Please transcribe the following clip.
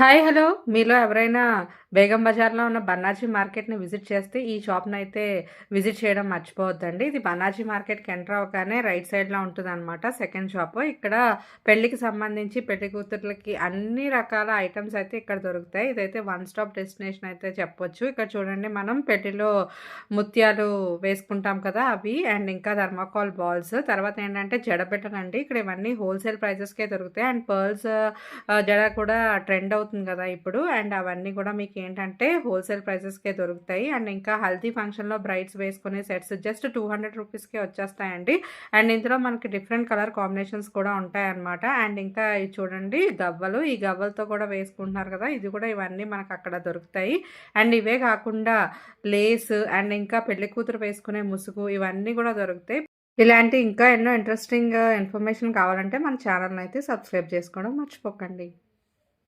Hi! Hello! మీలో ఎవరైనా బేగం బజార్‌లో ఉన్న బన్నార్జీ మార్కెట్‌ని విజిట్ చేస్తే, ఈ షాప్‌నైతే విజిట్ చేయడం మర్చిపోవద్దండి. ఇది బన్నార్జీ మార్కెట్‌కి ఎంటర్ అవ్వగానే రైట్ సైడ్‌లో ఉంటదనమాట సెకండ్ షాపు. ఇక్కడ పెళ్ళికి సంబంధించి పెళ్లి కూతుర్లకి అన్ని రకాల ఐటెమ్స్ అయితే ఇక్కడ దొరుకుతాయి. ఇదైతే వన్ స్టాప్ డెస్టినేషన్ అయితే చెప్పొచ్చు. ఇక్కడ చూడండి మనం పెళ్లిలో ముత్యాలు వేసుకుంటాం కదా! అవి అండ్ ఇంకా థర్మాకోల్ బాల్స్. తర్వాత ఏంటంటే జడబెట్టలండి. ఇక్కడ ఇవన్నీ హోల్‌సేల్ ప్రైజెస్‌కే దొరుకుతాయి. అండ్ పర్ల్స్ జడ కూడా ట్రెండ్ అవుతుంది కదా ఇప్పుడు. అండ్ అవన్నీ కూడా మీకేంటంటే హోల్‌సేల్ ప్రైసెస్‌కే దొరుకుతాయి. అండ్ ఇంకా హల్దీ ఫంక్షన్‌లో బ్రైడ్స్ వేసుకునే సెట్స్ జస్ట్ 200 రూపీస్‌కే వచ్చేస్తాయండి. అండ్ ఇందులో మనకి డిఫరెంట్ కలర్ కాంబినేషన్స్ కూడా ఉంటాయన్నమాట. అండ్ ఇంకా ఇది చూడండి గవ్వలు. ఈ గవ్వలతో కూడా వేసుకుంటున్నారు కదా! ఇది కూడా ఇవన్నీ మనకక్కడ దొరుకుతాయి. అండ్ ఇవే కాకుండా లేస్ అండ్ ఇంకా పెళ్లి కూతురు వేసుకునే ముసుగు ఇవన్నీ కూడా దొరుకుతాయి. ఇలాంటి ఇంకా ఎన్నో ఇంట్రెస్టింగ్ ఇన్ఫర్మేషన్ కావాలంటే మన ఛానల్‌నైతే సబ్స్క్రైబ్ చేసుకోవడం మర్చిపోకండి.